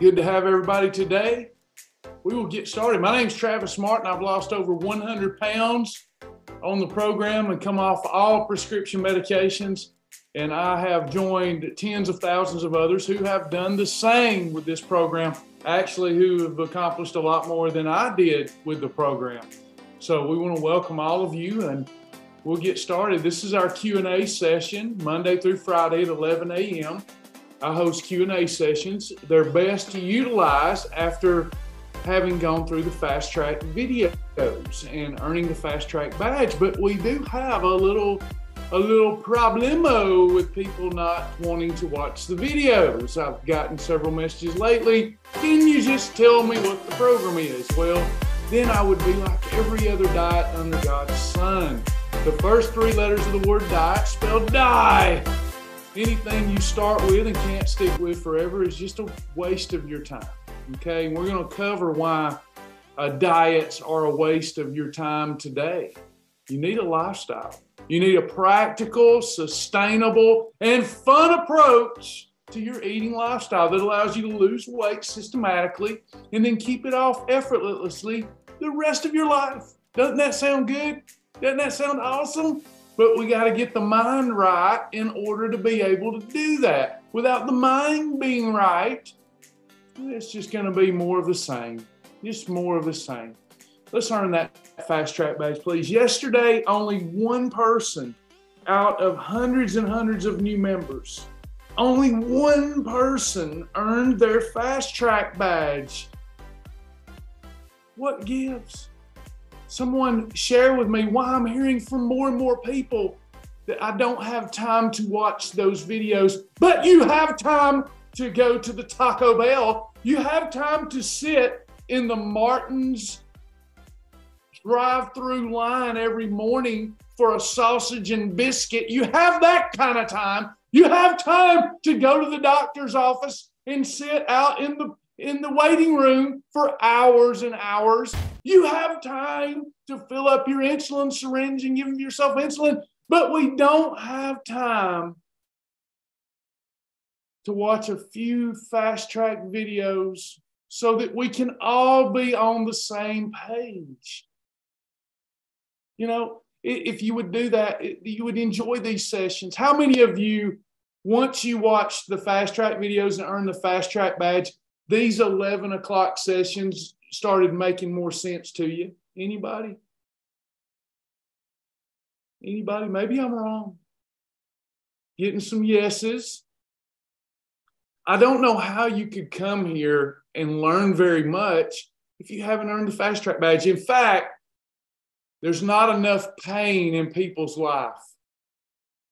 Good to have everybody today. We will get started. My name's Travis Martin. I've lost over 100 pounds on the program and come off all prescription medications. And I have joined tens of thousands of others who have done the same with this program, actually who have accomplished a lot more than I did with the program. So we want to welcome all of you and we'll get started. This is our Q&A session, Monday through Friday at 11 a.m. I host Q&A sessions. They're best to utilize after having gone through the fast track videos and earning the fast track badge. But we do have a little problemo with people not wanting to watch the videos. I've gotten several messages lately. Can you just tell me what the program is? Well, then I would be like every other diet under God's sun. The first three letters of the word diet spelled die. Anything you start with and can't stick with forever is just a waste of your time. Okay, we're going to cover why diets are a waste of your time today. You need a lifestyle. You need a practical, sustainable, and fun approach to your eating lifestyle that allows you to lose weight systematically and then keep it off effortlessly the rest of your life. Doesn't that sound good? Doesn't that sound awesome? But we got to get the mind right in order to be able to do that. Without the mind being right, it's just going to be more of the same. Just more of the same. Let's earn that fast track badge, please. Yesterday, only one person out of hundreds and hundreds of new members, only one person earned their fast track badge. What gives? Someone share with me why I'm hearing from more and more people that I don't have time to watch those videos, but you have time to go to the Taco Bell. You have time to sit in the Martin's drive-through line every morning for a sausage and biscuit. You have that kind of time. You have time to go to the doctor's office and sit out in the waiting room for hours and hours. You have time to fill up your insulin syringe and give yourself insulin, but we don't have time to watch a few fast track videos so that we can all be on the same page. You know, if you would do that, you would enjoy these sessions. How many of you, once you watch the fast track videos and earn the fast track badge, these 11 o'clock sessions started making more sense to you? Anybody? Anybody? Maybe I'm wrong. Getting some yeses. I don't know how you could come here and learn very much if you haven't earned the fast track badge. In fact, there's not enough pain in people's life.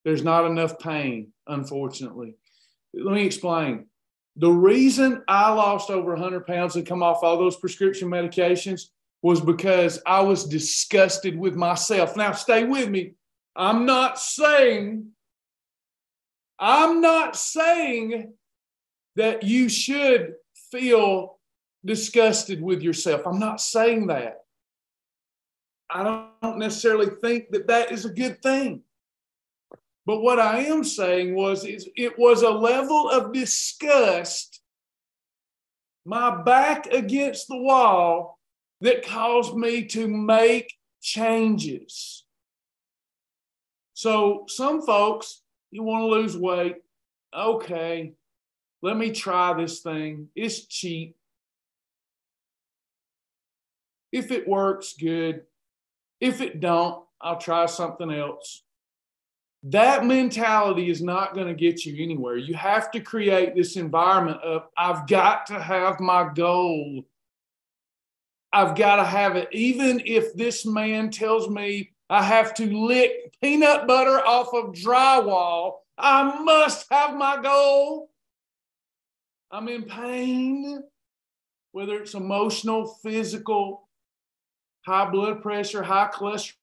There's not enough pain, unfortunately. Let me explain. The reason I lost over 100 pounds and come off all those prescription medications was because I was disgusted with myself. Now, stay with me. I'm not saying that you should feel disgusted with yourself. I'm not saying that. I don't necessarily think that that is a good thing. But what I am saying is it was a level of disgust, my back against the wall, that caused me to make changes. So some folks, you want to lose weight. Okay, let me try this thing. It's cheap. If it works, good. If it don't, I'll try something else. That mentality is not going to get you anywhere. You have to create this environment of, I've got to have my goal. I've got to have it. Even if this man tells me I have to lick peanut butter off of drywall, I must have my goal. I'm in pain, whether it's emotional, physical, high blood pressure, high cholesterol,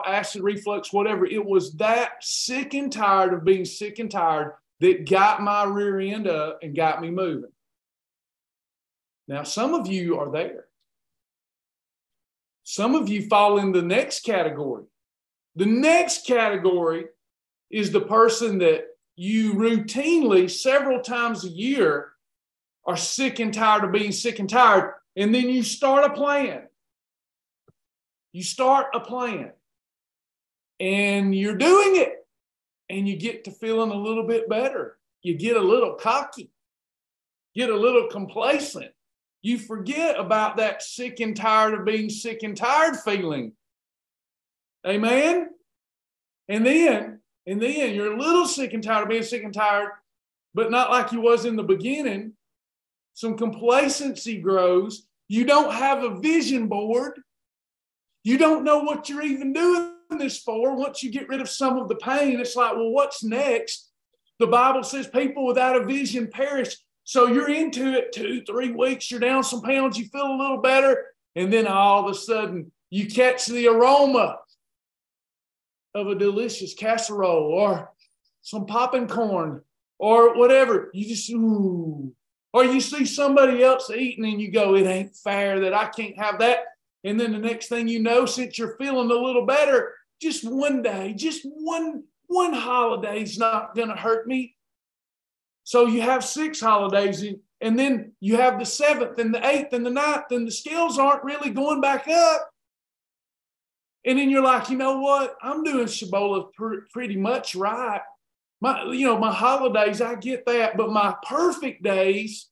acid reflux, whatever. It was that sick and tired of being sick and tired that got my rear end up and got me moving. Now, some of you are there. Some of you fall in the next category. The next category is the person that you routinely, several times a year, are sick and tired of being sick and tired. And then you start a plan. You start a plan. And you're doing it. And you get to feeling a little bit better. You get a little cocky. Get a little complacent. You forget about that sick and tired of being sick and tired feeling. Amen? And then you're a little sick and tired of being sick and tired, but not like you was in the beginning. Some complacency grows. You don't have a vision board. You don't know what you're even doing this for. Once you get rid of some of the pain, it's like, well, what's next? The Bible says people without a vision perish. So you're into it 2-3 weeks. You're down some pounds. You feel a little better. And then all of a sudden, you catch the aroma of a delicious casserole or some popping corn or whatever. You just, ooh. Or you see somebody else eating and you go, it ain't fair that I can't have that. And then the next thing you know, since you're feeling a little better, just one day, just one holiday's not going to hurt me. So you have 6 holidays and then you have the 7th and the 8th and the 9th and the scales aren't really going back up. And then you're like, you know what? I'm doing Shibboleth pretty much right. My holidays, I get that. But my perfect days,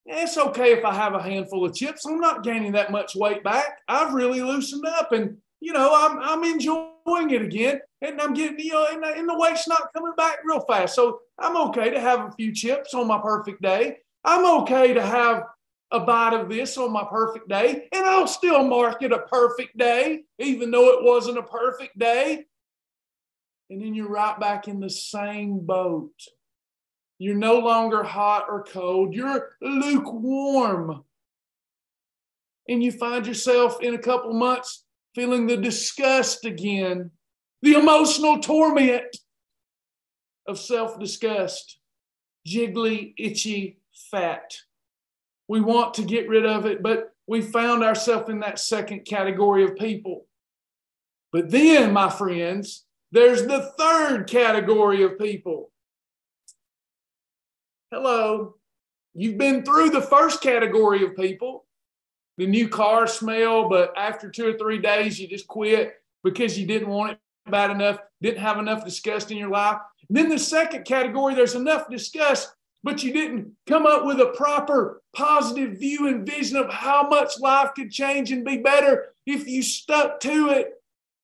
it's okay if I have a handful of chips. I'm not gaining that much weight back. I've really loosened up and, I'm enjoying it again. And I'm getting, and the weight's not coming back real fast. So I'm okay to have a few chips on my perfect day. I'm okay to have a bite of this on my perfect day. And I'll still mark it a perfect day, even though it wasn't a perfect day. And then you're right back in the same boat. You're no longer hot or cold. You're lukewarm. And you find yourself in a couple months feeling the disgust again, the emotional torment of self-disgust, jiggly, itchy, fat. We want to get rid of it, but we found ourselves in that second category of people. But then, my friends, there's the third category of people. Hello. You've been through the first category of people, the new car smell, but after 2 or 3 days, you just quit because you didn't want it bad enough, didn't have enough disgust in your life. And then the second category, there's enough disgust, but you didn't come up with a proper positive view and vision of how much life could change and be better if you stuck to it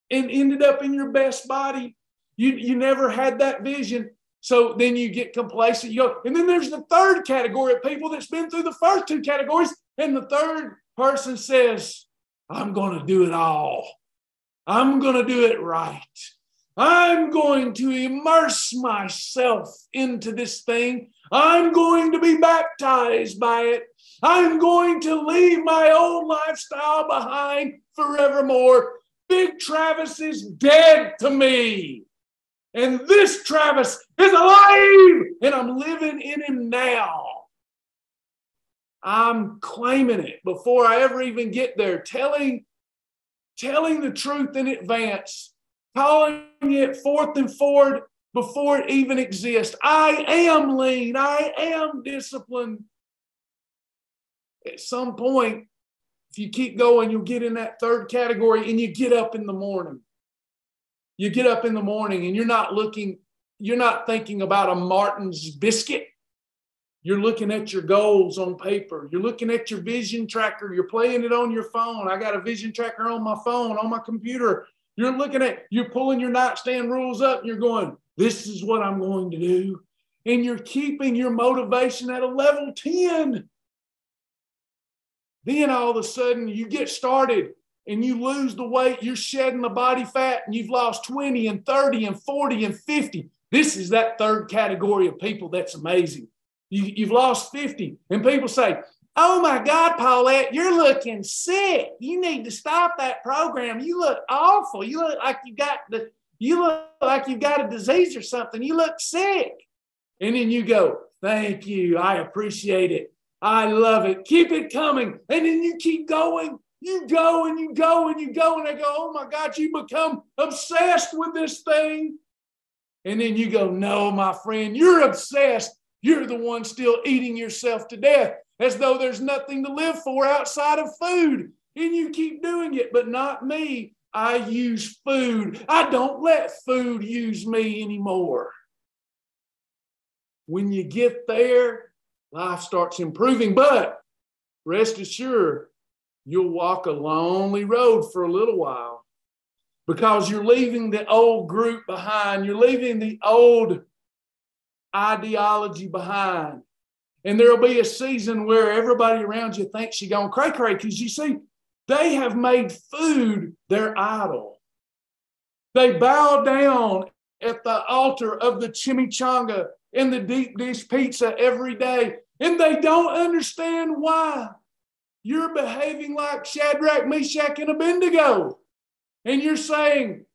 and ended up in your best body. You never had that vision. So then you get complacent. And then there's the third category of people that's been through the first 2 categories. And the third person says, I'm going to do it all. I'm going to do it right. I'm going to immerse myself into this thing. I'm going to be baptized by it. I'm going to leave my old lifestyle behind forevermore. Big Travis is dead to me. And this Travis is alive. And I'm living in him now. I'm claiming it before I ever even get there. Telling the truth in advance. Calling it forth and forward before it even exists. I am lean. I am disciplined. At some point, if you keep going, you'll get in that third category and you get up in the morning. You get up in the morning and you're not thinking about a Martin's biscuit. You're looking at your goals on paper. You're looking at your vision tracker. You're playing it on your phone. I got a vision tracker on my phone, on my computer. You're pulling your nightstand rules up and you're going, this is what I'm going to do. And you're keeping your motivation at a level 10. Then all of a sudden you get started and you lose the weight. You're shedding the body fat and you've lost 20 and 30 and 40 and 50. This is that third category of people that's amazing. You've lost 50 and people say, oh my God, Paulette, you're looking sick. You need to stop that program. You look awful. You look like you've got a disease or something. You look sick. And then you go, thank you. I appreciate it. I love it. Keep it coming. And then you keep going. You go and you go and you go. And they go, oh my God, you become obsessed with this thing. And then you go, no, my friend, you're obsessed. You're the one still eating yourself to death as though there's nothing to live for outside of food. And you keep doing it, but not me. I use food. I don't let food use me anymore. When you get there, life starts improving, but rest assured, you'll walk a lonely road for a little while because you're leaving the old group behind. You're leaving the old ideology behind. And there'll be a season where everybody around you thinks you're going cray-cray because you see, they have made food their idol. They bow down at the altar of the chimichanga and the deep dish pizza every day, and they don't understand why. You're behaving like Shadrach, Meshach, and Abednego. And you're saying,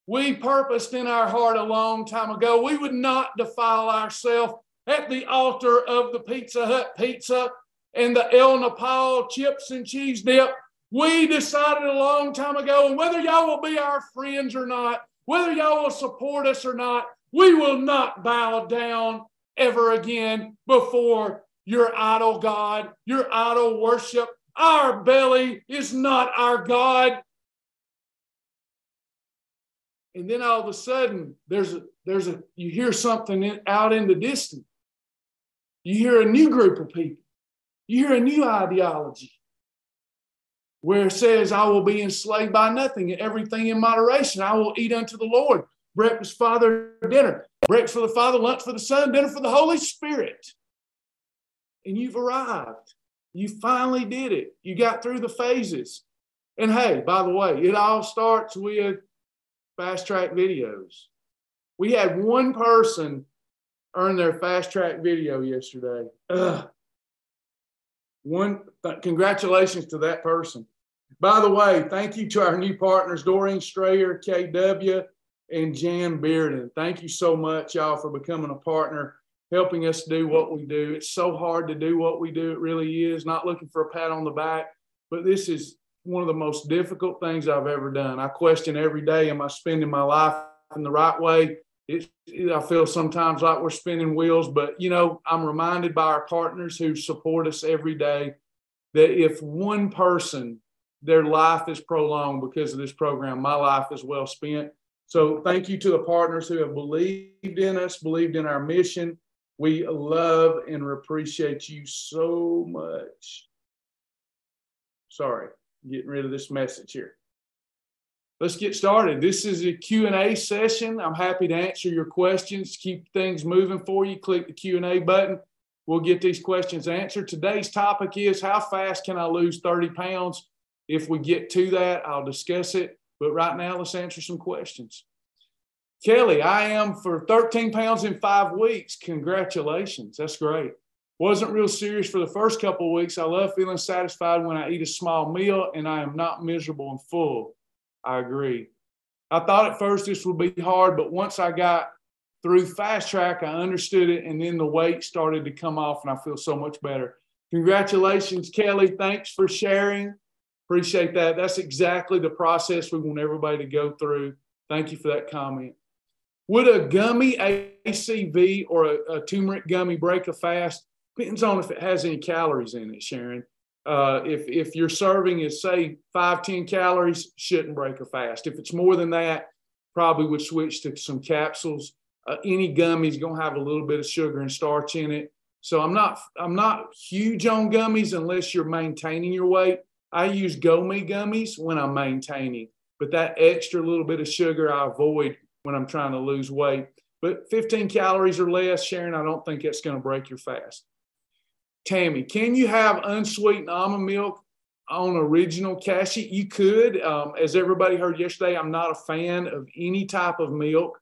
we purposed in our heart a long time ago, we would not defile ourselves at the altar of the Pizza Hut pizza and the El Napal chips and cheese dip. We decided a long time ago, and whether y'all will be our friends or not, whether y'all will support us or not, we will not bow down ever again before your idol God, your idol worship. Our belly is not our God. And then all of a sudden, you hear something out in the distance. You hear a new group of people. You hear a new ideology where it says, I will be enslaved by nothing and everything in moderation. I will eat unto the Lord. Breakfast, Father, dinner. Breakfast for the Father, lunch for the Son, dinner for the Holy Spirit. And you've arrived. You finally did it. You got through the phases. And hey, by the way, it all starts with fast track videos. We had one person earn their fast track video yesterday. Congratulations to that person. By the way, thank you to our new partners, Doreen Strayer, KW, and Jan Bearden. Thank you so much, y'all, for becoming a partner, helping us do what we do. It's so hard to do what we do. It really is. Not looking for a pat on the back, but this is one of the most difficult things I've ever done. I question every day, am I spending my life in the right way? I feel sometimes like we're spinning wheels, but, I'm reminded by our partners who support us every day that if one person, their life is prolonged because of this program, my life is well spent. So thank you to the partners who have believed in us, believed in our mission. We love and appreciate you so much. Sorry, getting rid of this message here. Let's get started. This is a Q&A session. I'm happy to answer your questions, keep things moving for you. Click the Q&A button. We'll get these questions answered. Today's topic is, how fast can I lose 30 pounds? If we get to that, I'll discuss it. But right now, let's answer some questions. Kelly, I am for 13 pounds in 5 weeks. Congratulations. That's great. Wasn't real serious for the first couple of weeks. I love feeling satisfied when I eat a small meal and I am not miserable and full. I agree. I thought at first this would be hard, but once I got through Fast Track, I understood it, and then the weight started to come off, and I feel so much better. Congratulations, Kelly. Thanks for sharing. Appreciate that. That's exactly the process we want everybody to go through. Thank you for that comment. Would a gummy ACV or a turmeric gummy break a fast? Depends on if it has any calories in it, Sharon. If your serving is, say, 5-10 calories, shouldn't break a fast. If it's more than that, probably would switch to some capsules. Any gummy is going to have a little bit of sugar and starch in it. So I'm not huge on gummies unless you're maintaining your weight. I use GoMe gummies when I'm maintaining, but that extra little bit of sugar I avoid when I'm trying to lose weight. But 15 calories or less, Sharon, I don't think that's going to break your fast. Tammy, can you have unsweetened almond milk on original cashew? You could. As everybody heard yesterday, I'm not a fan of any type of milk.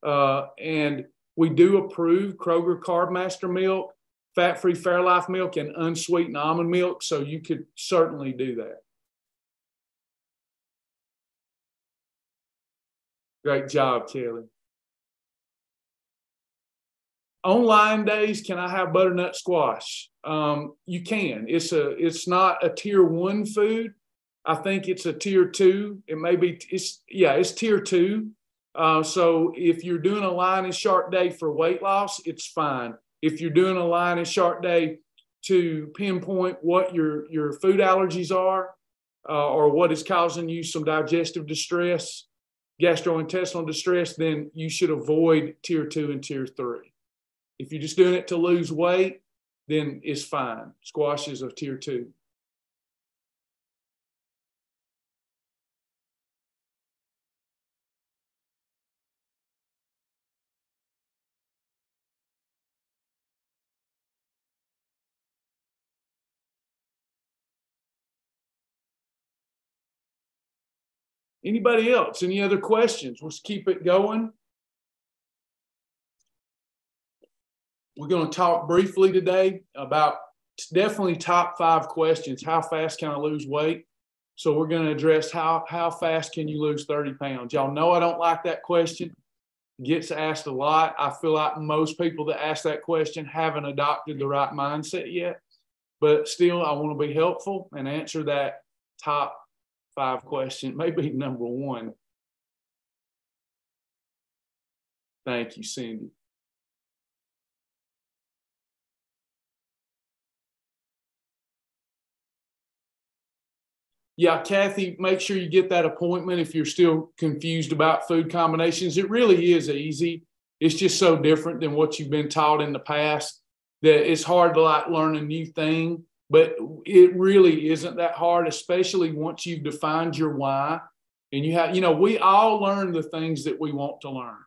And we do approve Kroger Carb Master milk, fat-free Fairlife milk, and unsweetened almond milk. So you could certainly do that. Great job, Kelly. On line days, can I have butternut squash? You can. It's not a tier 1 food. I think it's a tier 2. It may be. It's tier 2. So if you're doing a line and shark day for weight loss, it's fine. if you're doing a line and chart day to pinpoint what your food allergies are, or what is causing you some digestive distress, gastrointestinal distress, then you should avoid tier 2 and tier 3. If you're just doing it to lose weight, then it's fine. Squash is a tier 2. Anybody else? Any other questions? Let's keep it going. We're going to talk briefly today about definitely top 5 questions. How fast can I lose weight? So we're going to address how fast can you lose 30 pounds? Y'all know I don't like that question. It gets asked a lot. I feel like most people that ask that question haven't adopted the right mindset yet. But still, I want to be helpful and answer that top 5 question, maybe number 1. Thank you, Cindy. Yeah, Kathy, make sure you get that appointment if you're still confused about food combinations. It really is easy. It's just so different than what you've been taught in the past that it's hard to like learn a new thing. But it really isn't that hard, especially once you've defined your why. And you have, we all learn the things that we want to learn.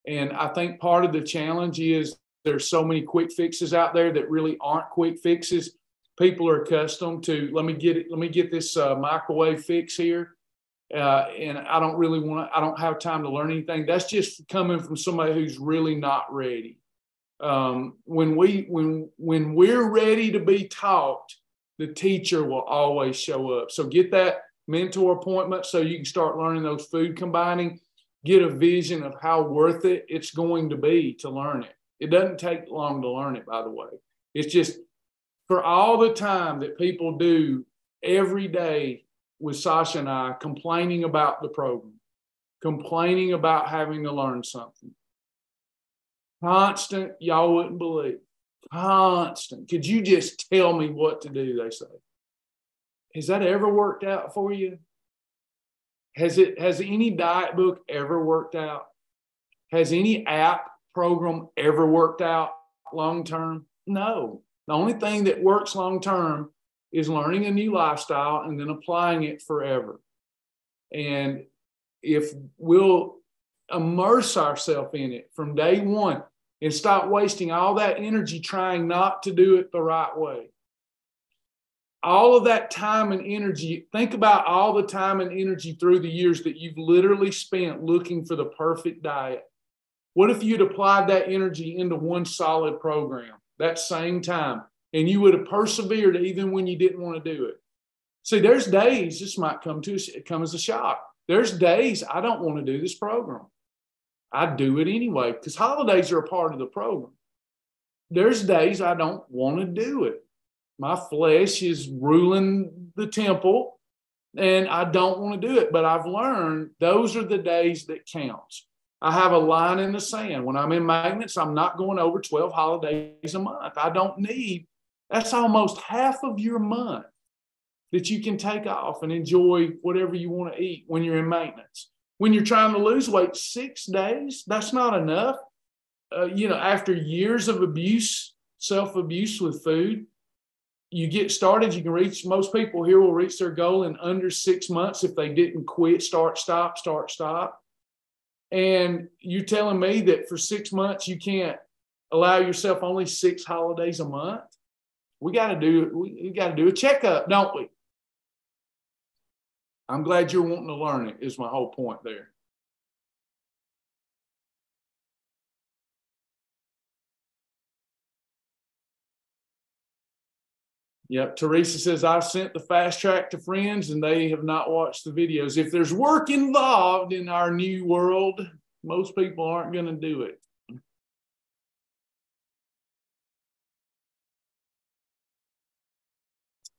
And I think part of the challenge is there's so many quick fixes out there that really aren't quick fixes. People are accustomed to, let me get this microwave fix here. And I don't have time to learn anything. That's just coming from somebody who's really not ready. When we're ready to be taught, the teacher will always show up. So get that mentor appointment so you can start learning those food combining. Get a vision of how worth it it's going to be to learn it. It doesn't take long to learn it, by the way. It's just for all the time that people do every day with Sasha and I complaining about the program, complaining about having to learn something. Constant, y'all wouldn't believe. Constant. Could you just tell me what to do, they say. Has that ever worked out for you? Has any diet book ever worked out? Has any app program ever worked out long term? No. The only thing that works long term is learning a new lifestyle and then applying it forever. And if we'll immerse ourselves in it from day one and stop wasting all that energy trying not to do it the right way. All of that time and energy, think about all the time and energy through the years that you've literally spent looking for the perfect diet. What if you'd applied that energy into one solid program that same time, and you would have persevered even when you didn't want to do it? See, there's days, this might come as a shock. There's days I don't want to do this program. I do it anyway because holidays are a part of the program. There's days I don't want to do it. My flesh is ruling the temple and I don't want to do it. But I've learned those are the days that counts. I have a line in the sand. When I'm in maintenance, I'm not going over 12 holidays a month. I don't need, that's almost half of your month that you can take off and enjoy whatever you want to eat when you're in maintenance. When you're trying to lose weight, 6 days, that's not enough. After years of abuse, self-abuse with food, you get started, you can reach, most people here will reach their goal in under 6 months if they didn't quit, start, stop. And you're telling me that for 6 months, you can't allow yourself only 6 holidays a month? We got to do a checkup, don't we? I'm glad you're wanting to learn it, is my whole point there. Yep. Teresa says, I sent the fast track to friends and they have not watched the videos. If there's work involved in our new world, most people aren't going to do it.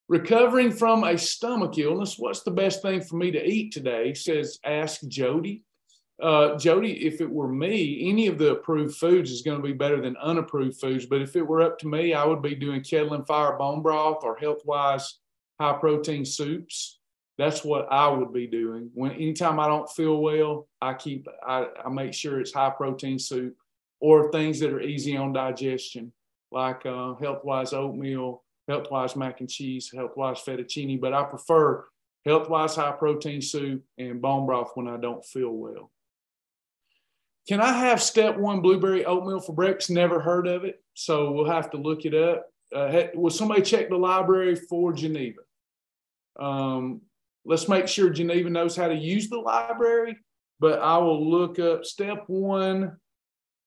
Recovering from a stomach illness, what's the best thing for me to eat today? Ask Jody. Jody, if it were me, any of the approved foods is going to be better than unapproved foods. But if it were up to me, I would be doing kettle and fire bone broth or health-wise high protein soups. That's what I would be doing. Anytime I don't feel well, I make sure it's high protein soup or things that are easy on digestion, like health-wise oatmeal, health-wise mac and cheese, health-wise fettuccine. But I prefer health-wise high protein soup and bone broth when I don't feel well. Can I have step 1 blueberry oatmeal for breakfast? Never heard of it, so we'll have to look it up. Will somebody check the library for Geneva? Let's make sure Geneva knows how to use the library, but I will look up step 1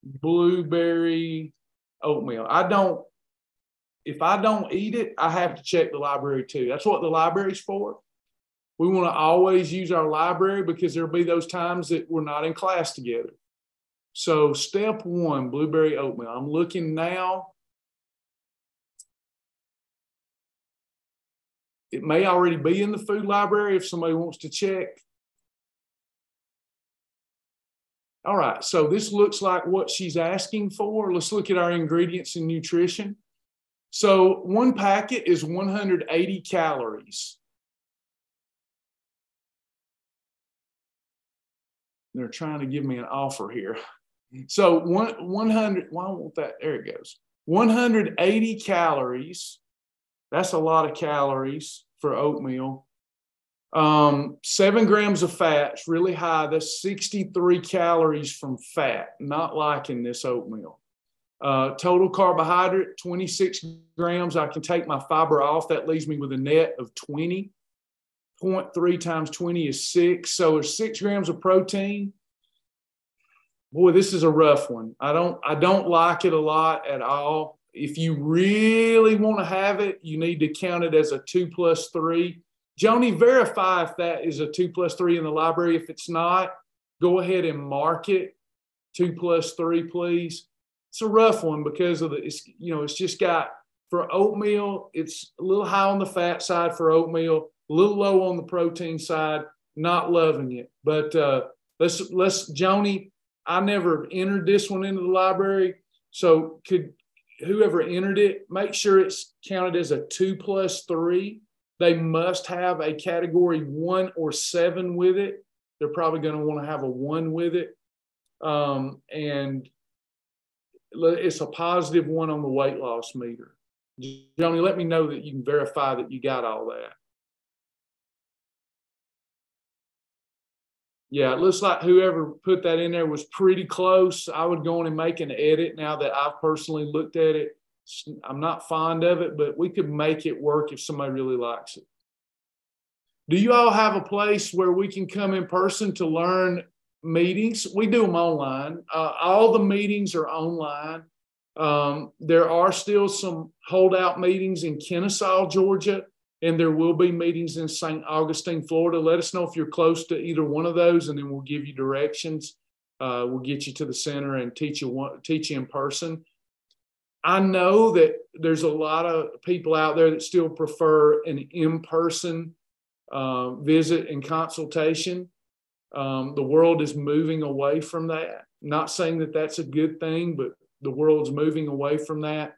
blueberry oatmeal. If I don't eat it, I have to check the library too. That's what the library's for. We want to always use our library because there'll be those times that we're not in class together. So step 1, blueberry oatmeal. I'm looking now. It may already be in the food library if somebody wants to check. All right, so this looks like what she's asking for. Let's look at our ingredients and nutrition. So 1 packet is 180 calories. They're trying to give me an offer here. So 100, why won't that? There it goes. 180 calories. That's a lot of calories for oatmeal. 7 grams of fat, it's really high. That's 63 calories from fat. Not liking this oatmeal. Total carbohydrate, 26 grams. I can take my fiber off. That leaves me with a net of 20. 0.3 times 20 is 6. So there's 6 grams of protein. Boy, this is a rough one. I don't like it a lot at all. If you really want to have it, you need to count it as a 2 plus 3. Joni, verify if that is a 2 plus 3 in the library. If it's not, go ahead and mark it 2 plus 3, please. It's a rough one because of it's just got, for oatmeal, it's a little high on the fat side for oatmeal, a little low on the protein side. Not loving it. But let's Joni, I never entered this one into the library. So could whoever entered it, make sure it's counted as a 2 plus 3. They must have a category 1 or 7 with it. They're probably going to want to have a 1 with it. And it's a positive 1 on the weight loss meter. Joni, let me know that you can verify that you got all that. Yeah, it looks like whoever put that in there was pretty close. I would go in and make an edit now that I've personally looked at it. I'm not fond of it, but we could make it work if somebody really likes it. Do you all have a place where we can come in person to learn meetings? We do them online. All the meetings are online. There are still some holdout meetings in Kennesaw, Georgia, and there will be meetings in St. Augustine, Florida. Let us know if you're close to either one of those, and then we'll give you directions. We'll get you to the center and teach you in person. I know that there's a lot of people out there that still prefer an in-person visit and consultation. The world is moving away from that. Not saying that that's a good thing, but the world's moving away from that.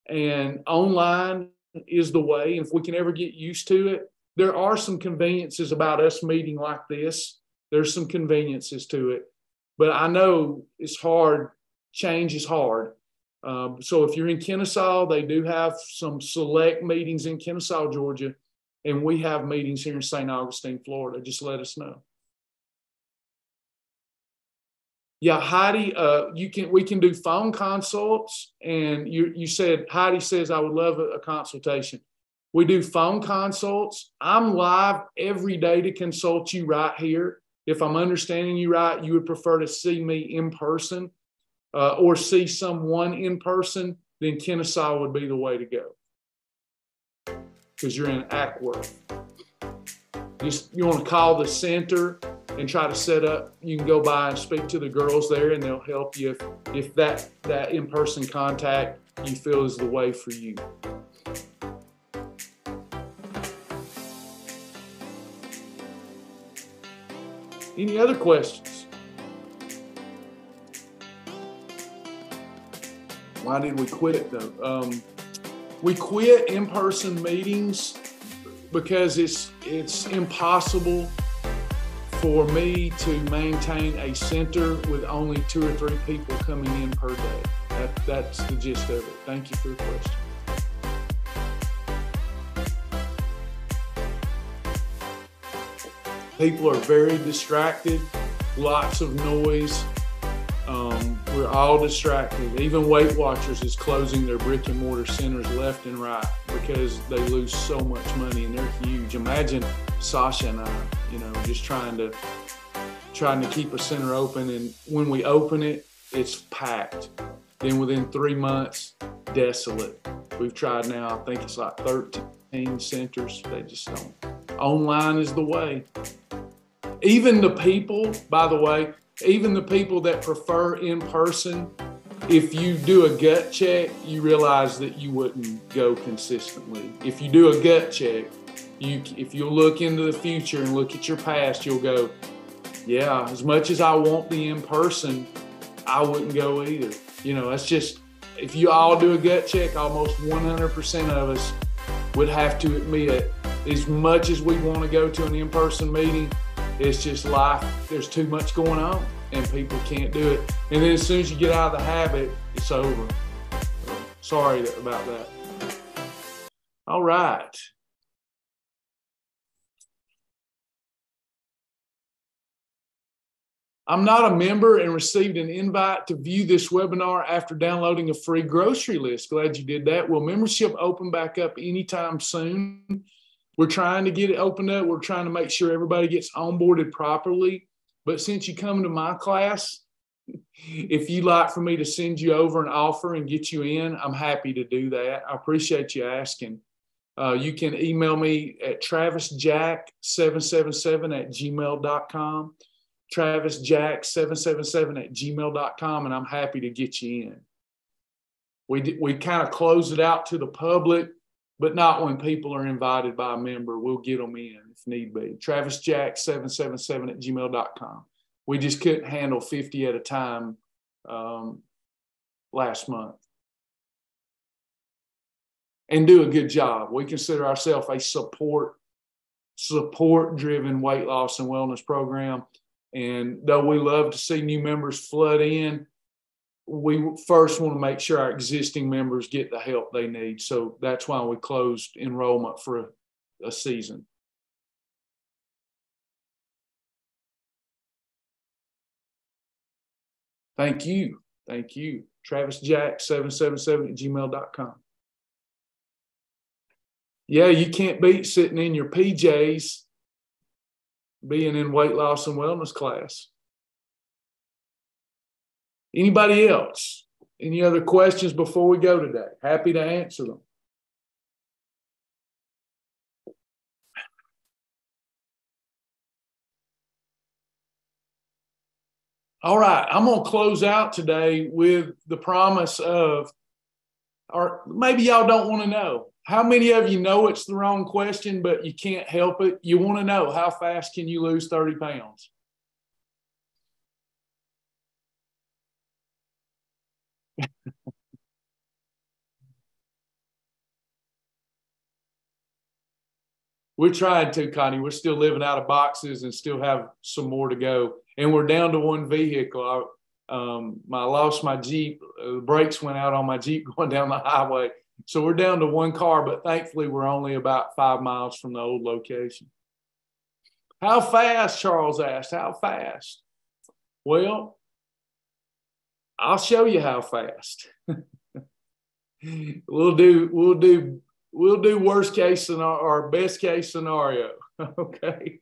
And online is the way. And if we can ever get used to it, there are some conveniences about us meeting like this. There's some conveniences to it. But I know it's hard. Change is hard. So if you're in Kennesaw, they do have some select meetings in Kennesaw, Georgia, and we have meetings here in St. Augustine, Florida. Just let us know. Yeah, Heidi, we can do phone consults, and you said, Heidi says, I would love a consultation. We do phone consults. I'm live every day to consult you right here. If I'm understanding you right, you would prefer to see me in person or see someone in person, then Kennesaw would be the way to go because you're in Ackworth. You want to call the center and try to set up. You can go by and speak to the girls there, and they'll help you if that in-person contact you feel is the way for you. Any other questions? Why did we quit it though? We quit in-person meetings because it's impossible for me to maintain a center with only 2 or 3 people coming in per day. That's the gist of it. Thank you for the question. People are very distracted, lots of noise. We're all distracted. Even Weight Watchers is closing their brick and mortar centers left and right because they lose so much money, and they're huge. Imagine Sasha and I, just trying to keep a center open, and when we open it, it's packed. Then within 3 months, desolate. We've tried now, I think it's like 13 centers. They just don't. Online is the way. Even the people, by the way, even the people that prefer in person, if you do a gut check, you realize that you wouldn't go consistently. If you do a gut check, if you look into the future and look at your past, you'll go, yeah, as much as I want the in person, I wouldn't go either. That's just, if you all do a gut check, almost 100% of us would have to admit, as much as we want to go to an in-person meeting, it's just life. There's too much going on and people can't do it. And then as soon as you get out of the habit, it's over. Sorry about that. All right. I'm not a member and received an invite to view this webinar after downloading a free grocery list. Glad you did that. Will membership open back up anytime soon? We're trying to get it opened up. We're trying to make sure everybody gets onboarded properly. But since you come to my class, if you'd like for me to send you over an offer and get you in, I'm happy to do that. I appreciate you asking. You can email me at travisjack777@gmail.com, travisjack777@gmail.com, and I'm happy to get you in. We kind of close it out to the public, but not when people are invited by a member. We'll get them in if need be. travisjack777@gmail.com. We just couldn't handle 50 at a time last month and do a good job. We consider ourselves a support-driven weight loss and wellness program. And though we love to see new members flood in, we first want to make sure our existing members get the help they need. So that's why we closed enrollment for a season. Thank you. Thank you. TravisJack777@gmail.com. Yeah, you can't beat sitting in your PJs being in weight loss and wellness class. Anybody else? Any other questions before we go today? Happy to answer them. All right, I'm going to close out today with the promise of, or maybe y'all don't want to know. How many of you know it's the wrong question, but you can't help it? You want to know, how fast can you lose 30 pounds? We're trying to, Connie. We're still living out of boxes and still have some more to go. And we're down to one vehicle. I lost my Jeep. The brakes went out on my Jeep going down the highway. So we're down to one car, but thankfully we're only about 5 miles from the old location. How fast, Charles asked, how fast? Well, I'll show you how fast. We'll do worst case scenario or best case scenario. Okay.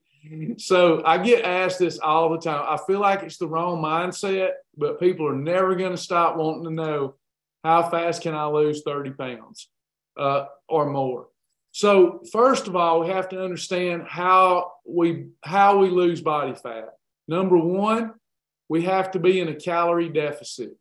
So I get asked this all the time. I feel like it's the wrong mindset, but people are never going to stop wanting to know, how fast can I lose 30 pounds or more? So first of all, we have to understand how we lose body fat. Number one, we have to be in a calorie deficit.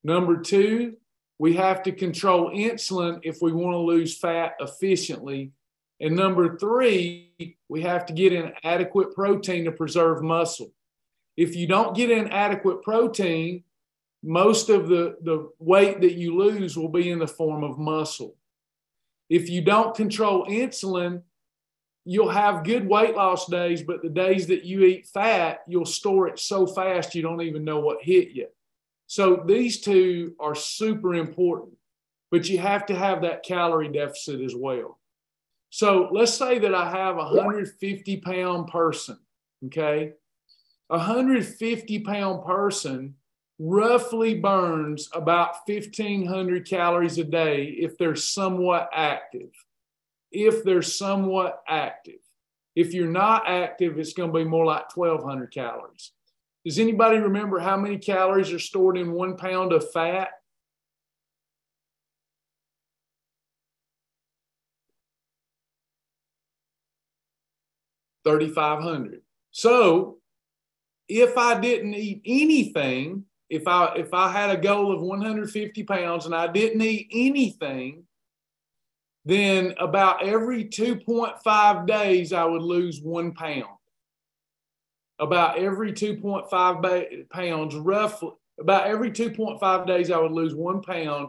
Number two, we have to control insulin if we want to lose fat efficiently. And number three, we have to get in adequate protein to preserve muscle. If you don't get in adequate protein, most of the weight that you lose will be in the form of muscle. If you don't control insulin, you'll have good weight loss days, but the days that you eat fat, you'll store it so fast you don't even know what hit you. So these two are super important, but you have to have that calorie deficit as well. So let's say that I have a 150-pound person, okay? A 150-pound person roughly burns about 1,500 calories a day if they're somewhat active. If they're somewhat active. If you're not active, it's going to be more like 1,200 calories. Does anybody remember how many calories are stored in 1 pound of fat? $3,500. So if I didn't eat anything, if I had a goal of 150 pounds and I didn't eat anything, then about every 2.5 days, I would lose 1 pound. About every 2.5 pounds, roughly, about every 2.5 days, I would lose 1 pound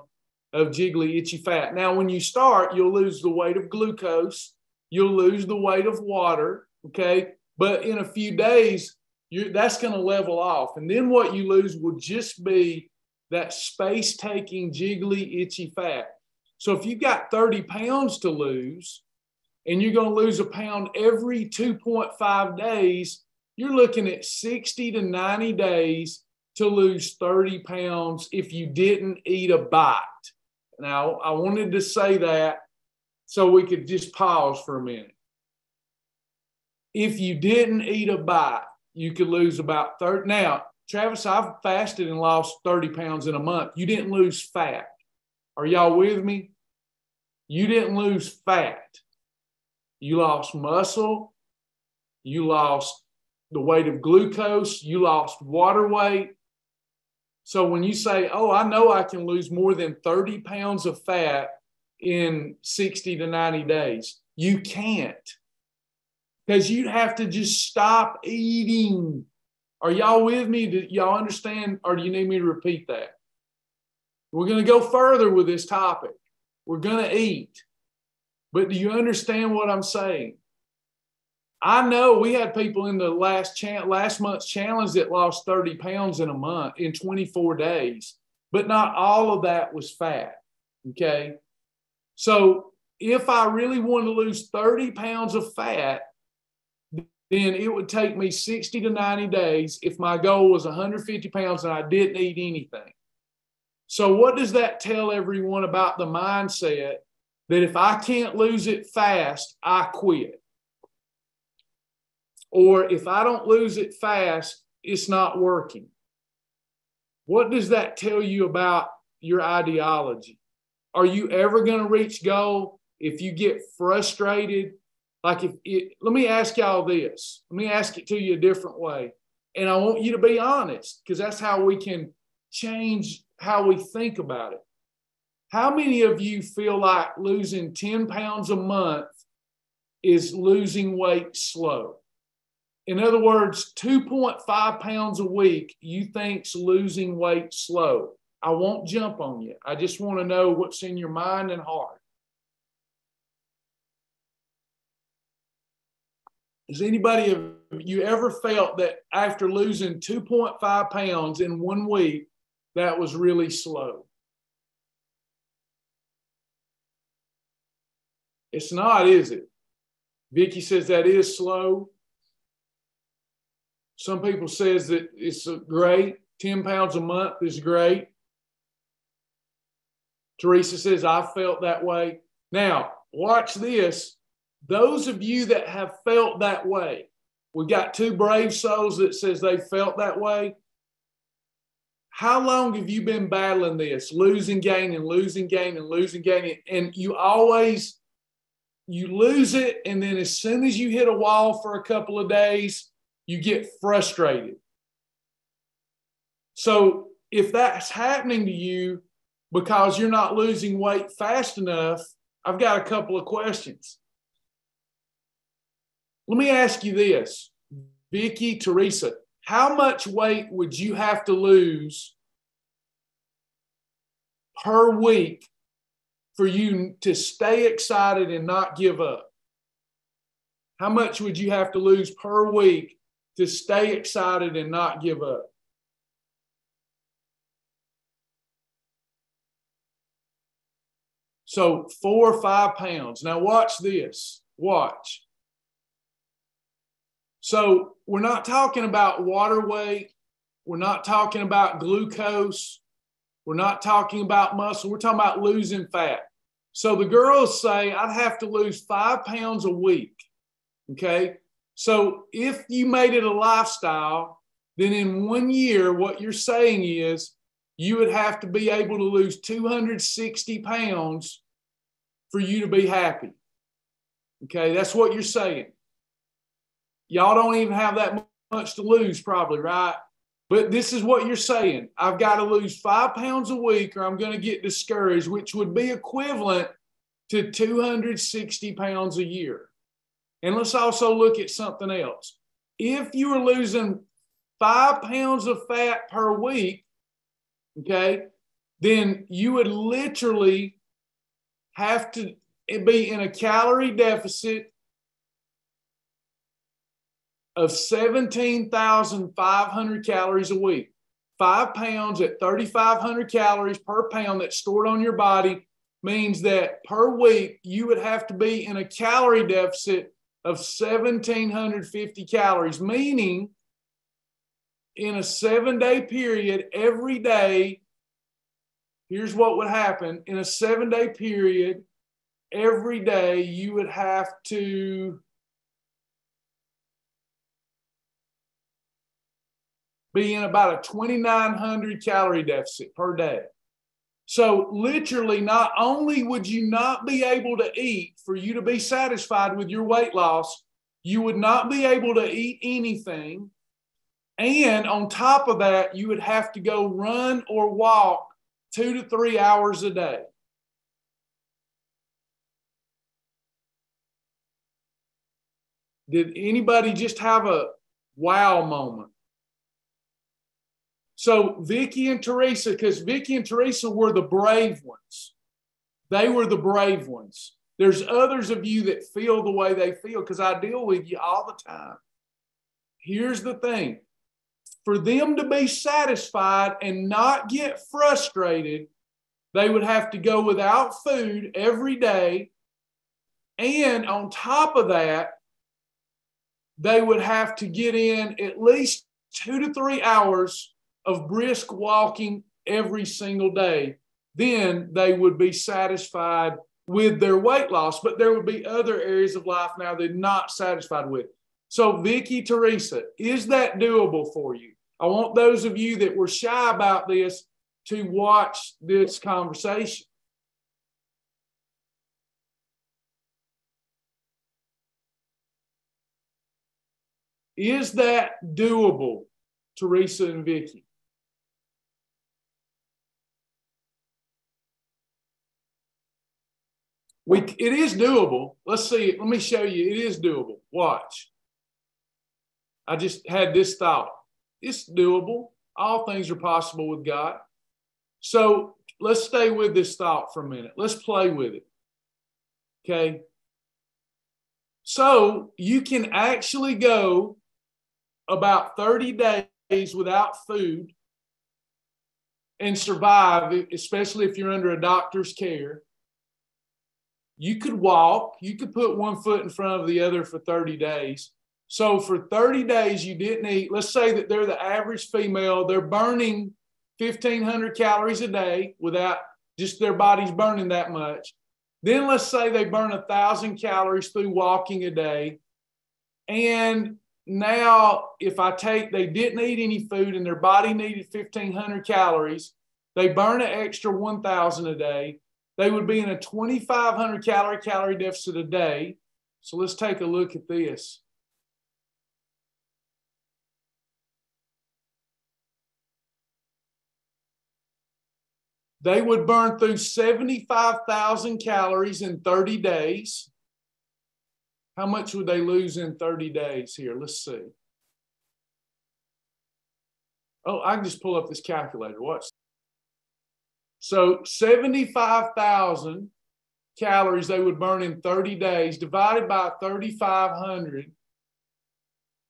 of jiggly, itchy fat. Now, when you start, you'll lose the weight of glucose. You'll lose the weight of water, okay? But in a few days, that's going to level off. And then what you lose will just be that space-taking, jiggly, itchy fat. So if you've got 30 pounds to lose and you're going to lose a pound every 2.5 days, you're looking at 60 to 90 days to lose 30 pounds if you didn't eat a bite. Now, I wanted to say that so we could just pause for a minute. If you didn't eat a bite, you could lose about 30. Now, Travis, I've fasted and lost 30 pounds in a month. You didn't lose fat. Are y'all with me? You didn't lose fat. You lost muscle. You lost the weight of glucose. You lost water weight. So when you say, oh, I know I can lose more than 30 pounds of fat in 60 to 90 days, you can't. Because you'd have to just stop eating. Are y'all with me? Do y'all understand? Or do you need me to repeat that? We're going to go further with this topic. We're going to eat. But do you understand what I'm saying? I know we had people in the last month's challenge that lost 30 pounds in a month, in 24 days. But not all of that was fat. Okay? So if I really want to lose 30 pounds of fat, then it would take me 60 to 90 days if my goal was 150 pounds and I didn't eat anything. So what does that tell everyone about the mindset that if I can't lose it fast, I quit? Or if I don't lose it fast, it's not working. What does that tell you about your ideology? Are you ever going to reach goal if you get frustrated? Let me ask y'all this. Let me ask it to you a different way. And I want you to be honest, because that's how we can change how we think about it. How many of you feel like losing 10 pounds a month is losing weight slow? In other words, 2.5 pounds a week, you think's losing weight slow. I won't jump on you. I just want to know what's in your mind and heart. Has anybody of you ever felt that after losing 2.5 pounds in 1 week, that was really slow? It's not, is it? Vicky says that is slow. Some people says that it's great. 10 pounds a month is great. Teresa says, I felt that way. Now, watch this. Those of you that have felt that way, we got 2 brave souls that says they felt that way. How long have you been battling this? Losing, gaining, losing, gaining, losing, gaining. And you lose it. And then as soon as you hit a wall for a couple of days, you get frustrated. So if that's happening to you because you're not losing weight fast enough, I've got a couple of questions. Let me ask you this, Vicky, Teresa, how much weight would you have to lose per week for you to stay excited and not give up? How much would you have to lose per week to stay excited and not give up? So 4 or 5 pounds. Now watch this. Watch. So we're not talking about water weight. We're not talking about glucose. We're not talking about muscle. We're talking about losing fat. So the girls say, I'd have to lose 5 pounds a week. Okay. So if you made it a lifestyle, then in 1 year, what you're saying is you would have to be able to lose 260 pounds for you to be happy. Okay. That's what you're saying. Y'all don't even have that much to lose probably, right? But this is what you're saying. I've got to lose 5 pounds a week or I'm going to get discouraged, which would be equivalent to 260 pounds a year. And let's also look at something else. If you were losing 5 pounds of fat per week, okay, then you would literally have to be in a calorie deficit of 17,500 calories a week. 5 pounds at 3,500 calories per pound that's stored on your body means that per week you would have to be in a calorie deficit of 1,750 calories, meaning in a 7-day period, every day, here's what would happen. In a 7-day period, every day you would have to be in about a 2,900 calorie deficit per day. So literally, not only would you not be able to eat for you to be satisfied with your weight loss, you would not be able to eat anything. And on top of that, you would have to go run or walk 2 to 3 hours a day. Did anybody just have a wow moment? So Vicky and Teresa, because Vicky and Teresa were the brave ones. They were the brave ones. There's others of you that feel the way they feel because I deal with you all the time. Here's the thing. For them to be satisfied and not get frustrated, they would have to go without food every day. And on top of that, they would have to get in at least 2 to 3 hours of brisk walking every single day. Then they would be satisfied with their weight loss, but there would be other areas of life now they're not satisfied with. So Vicky, Teresa, is that doable for you? I want those of you that were shy about this to watch this conversation. Is that doable, Teresa and Vicky? It is doable. Let's see it. Let me show you. It is doable. Watch. I just had this thought. It's doable. All things are possible with God. So let's stay with this thought for a minute. Let's play with it. Okay. So you can actually go about 30 days without food and survive, especially if you're under a doctor's care. You could walk, you could put one foot in front of the other for 30 days. So for 30 days, you didn't eat. Let's say that they're the average female. They're burning 1,500 calories a day without just their body's burning that much. Then let's say they burn 1,000 calories through walking a day. And now if they didn't eat any food and their body needed 1,500 calories, they burn an extra 1,000 a day. They would be in a 2,500 calorie deficit a day. So let's take a look at this. They would burn through 75,000 calories in 30 days. How much would they lose in 30 days here? Let's see. Oh, I can just pull up this calculator. Watch. So 75,000 calories they would burn in 30 days divided by 3,500.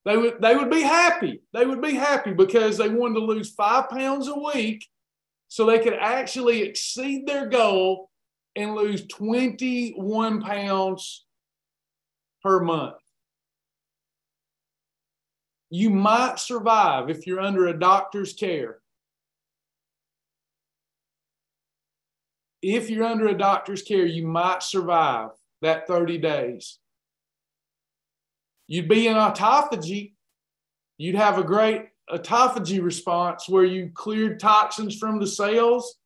They would be happy. They would be happy because they wanted to lose 5 pounds a week so they could actually exceed their goal and lose 21 pounds per month. You might survive if you're under a doctor's care. If you're under a doctor's care, you might survive that 30 days. You'd be in autophagy. You'd have a great autophagy response where you cleared toxins from the cells.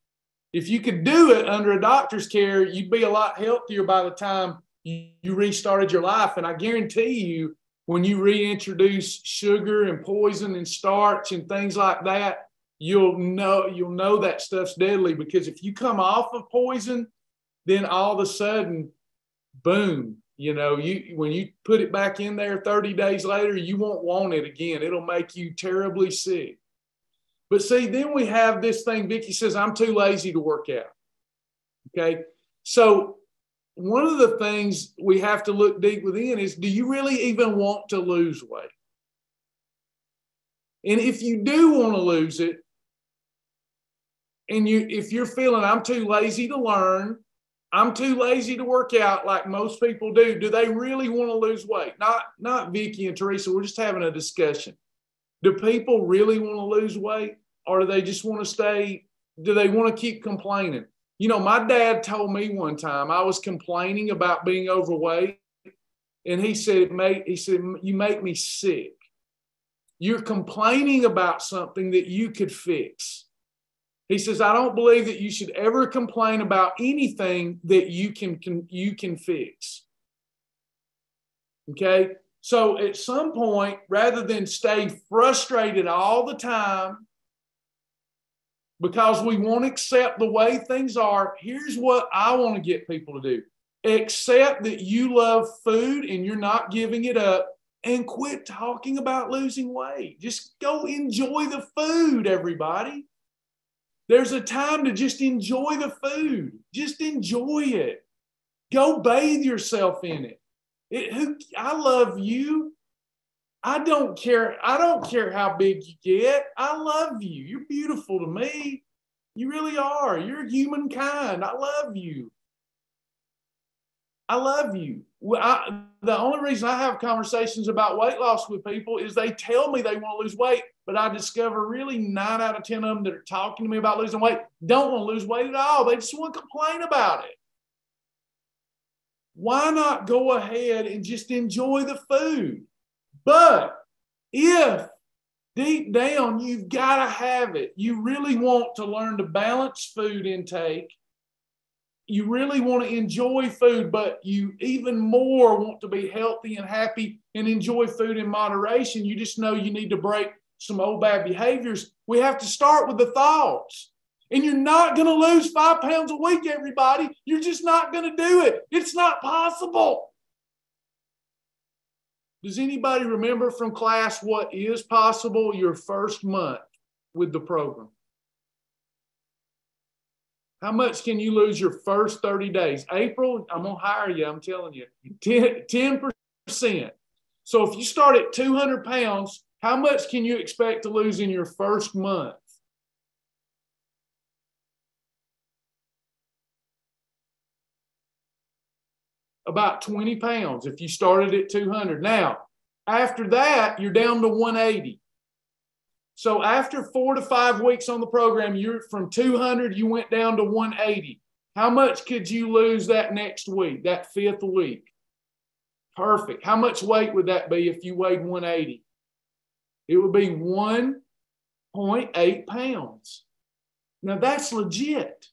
If you could do it under a doctor's care, you'd be a lot healthier by the time you restarted your life. And I guarantee you, when you reintroduce sugar and poison and starch and things like that, you'll know that stuff's deadly, because if you come off of poison, then all of a sudden, boom, when you put it back in there 30 days later, you won't want it again. It'll make you terribly sick. But see, then we have this thing, Vicki says, I'm too lazy to work out. Okay. So one of the things we have to look deep within is, do you really even want to lose weight? And if you do want to lose it, and if you're feeling, I'm too lazy to learn, I'm too lazy to work out like most people do they really want to lose weight? Not Vicki and Teresa, we're just having a discussion. Do people really want to lose weight, or do they just want to do they want to keep complaining? My dad told me one time I was complaining about being overweight, and he said, you make me sick. You're complaining about something that you could fix. He says, I don't believe that you should ever complain about anything that you can fix. Okay? So at some point, rather than stay frustrated all the time because we won't accept the way things are, here's what I want to get people to do. Accept that you love food and you're not giving it up, and quit talking about losing weight. Just go enjoy the food, everybody. There's a time to just enjoy the food. Just enjoy it. Go bathe yourself in it. I love you. I don't care how big you get. I love you. You're beautiful to me. You really are. You're humankind. I love you. I love you. The only reason I have conversations about weight loss with people is they tell me they want to lose weight, but I discover really 9 out of 10 of them that are talking to me about losing weight don't want to lose weight at all. They just want to complain about it. Why not go ahead and just enjoy the food? But if deep down you've got to have it, you really want to learn to balance food intake, you really want to enjoy food, but you even more want to be healthy and happy and enjoy food in moderation, you just know you need to break some old bad behaviors. We have to start with the thoughts. And you're not going to lose 5 pounds a week, everybody. You're just not going to do it. It's not possible. Does anybody remember from class what is possible your first month with the program? How much can you lose your first 30 days? April, I'm going to hire you, I'm telling you. 10%. So if you start at 200 pounds, how much can you expect to lose in your first month? About 20 pounds if you started at 200. Now, after that, you're down to 180. So after 4 to 5 weeks on the program, you're from 200, you went down to 180. How much could you lose that next week, that 5th week? Perfect. How much weight would that be if you weighed 180? It would be 1.8 pounds. Now that's legit.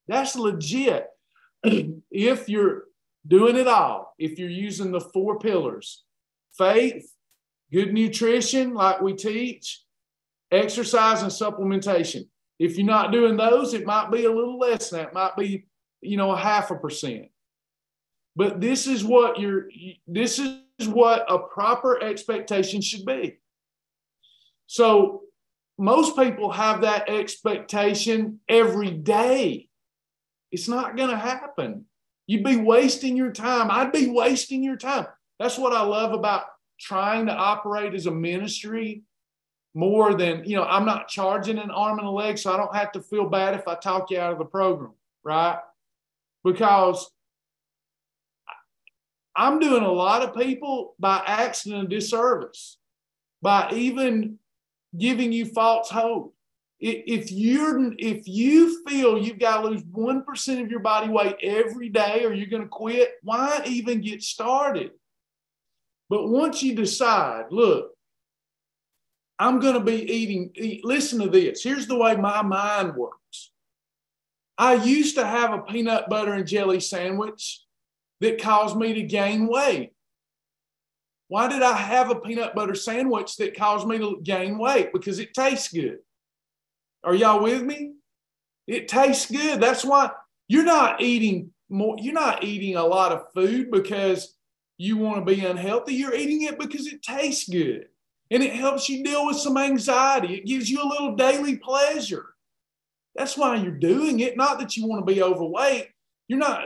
That's legit. If you're doing it all, if you're using the 4 pillars, faith, good nutrition like we teach, exercise, and supplementation. If you're not doing those, it might be a little less than that. It might be, 0.5%. But this is what a proper expectation should be. So most people have that expectation every day. It's not going to happen. You'd be wasting your time. I'd be wasting your time. That's what I love about trying to operate as a ministry more than, I'm not charging an arm and a leg, so I don't have to feel bad if I talk you out of the program, right? Because I'm doing a lot of people by accident a disservice, by even giving you false hope. If you feel you've got to lose 1% of your body weight every day or you're going to quit, why even get started? But once you decide, look, I'm going to be listen to this. Here's the way my mind works. I used to have a peanut butter and jelly sandwich that caused me to gain weight. Why did I have a peanut butter sandwich that caused me to gain weight? Because it tastes good. Are y'all with me? It tastes good. That's why you're not eating a lot of food because you want to be unhealthy. You're eating it because it tastes good. And it helps you deal with some anxiety. It gives you a little daily pleasure. That's why you're doing it. Not that you want to be overweight. You're not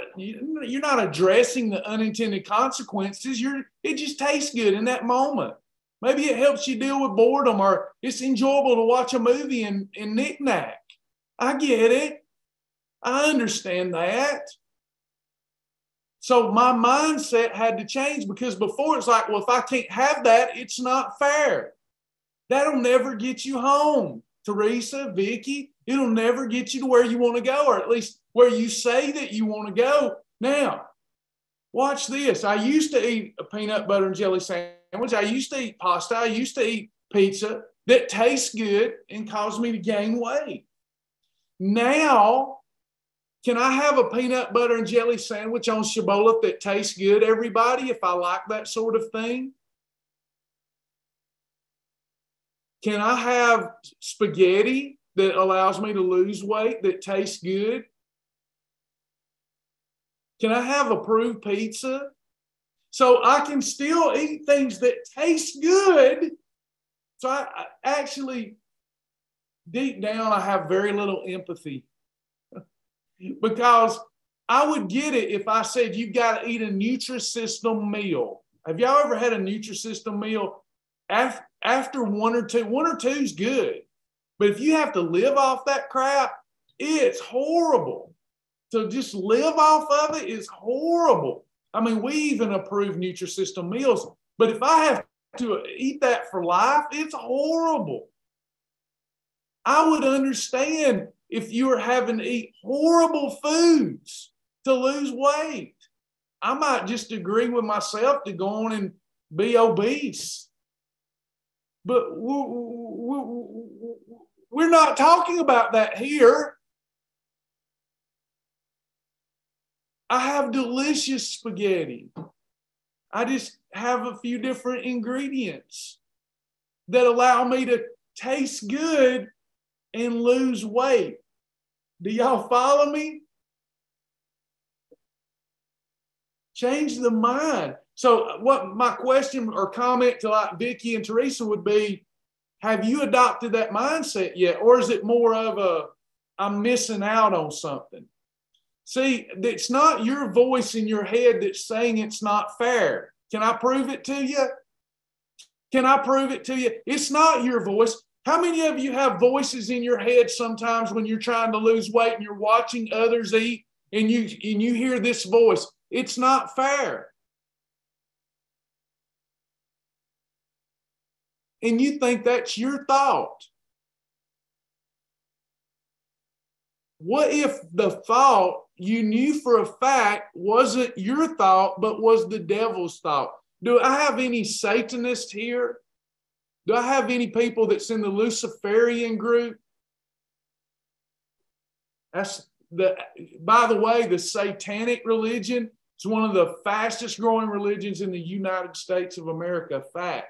addressing the unintended consequences. It just tastes good in that moment. Maybe it helps you deal with boredom, or it's enjoyable to watch a movie and knick-knack. I get it. I understand that. So my mindset had to change, because before it's like, well, if I can't have that, it's not fair. That'll never get you home, Teresa, Vicky. It'll never get you to where you want to go, or at least where you say that you want to go. Now, watch this. I used to eat a peanut butter and jelly sandwich. I used to eat pasta. I used to eat pizza that tastes good and caused me to gain weight. Now, can I have a peanut butter and jelly sandwich on Shibboleth that tastes good, everybody, if I like that sort of thing? Can I have spaghetti that allows me to lose weight that tastes good? Can I have approved pizza? So I can still eat things that taste good. So I actually, deep down, I have very little empathy, because I would get it if I said you've got to eat a Nutrisystem meal. Have y'all ever had a Nutrisystem meal? After one or two is good. But if you have to live off that crap, it's horrible. To just live off of it is horrible. I mean, we even approve Nutrisystem meals. But if I have to eat that for life, it's horrible. I would understand if you were having to eat horrible foods to lose weight. I might just agree with myself to go on and be obese. But we're not talking about that here. I have delicious spaghetti. I just have a few different ingredients that allow me to taste good and lose weight. Do y'all follow me? Change the mind. So what my question or comment to like Vicky and Teresa would be, have you adopted that mindset yet? Or is it more of I'm missing out on something? See, it's not your voice in your head that's saying it's not fair. Can I prove it to you? Can I prove it to you? It's not your voice. How many of you have voices in your head sometimes when you're trying to lose weight and you're watching others eat and you hear this voice? It's not fair. And you think that's your thought. What if the thought you knew for a fact wasn't your thought, but was the devil's thought? Do I have any Satanists here? Do I have any people that's in the Luciferian group? By the way, the satanic religion is one of the fastest growing religions in the United States of America. Fact.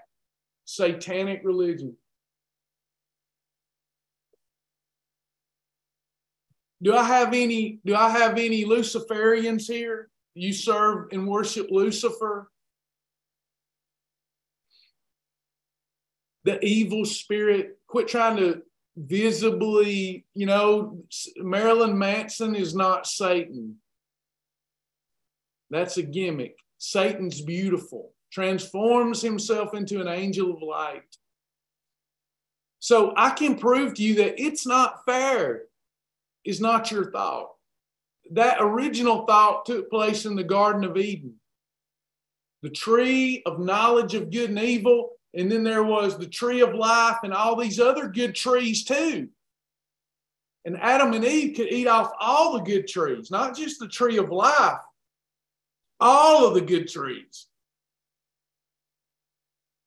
Satanic religion. Do I have any Luciferians here? You serve and worship Lucifer? The evil spirit. Quit trying to visibly, Marilyn Manson is not Satan. That's a gimmick. Satan's beautiful, transforms himself into an angel of light. So I can prove to you that it's not fair is not your thought. That original thought took place in the Garden of Eden. The tree of knowledge of good and evil, and then there was the tree of life and all these other good trees too. And Adam and Eve could eat off all the good trees, not just the tree of life, all of the good trees.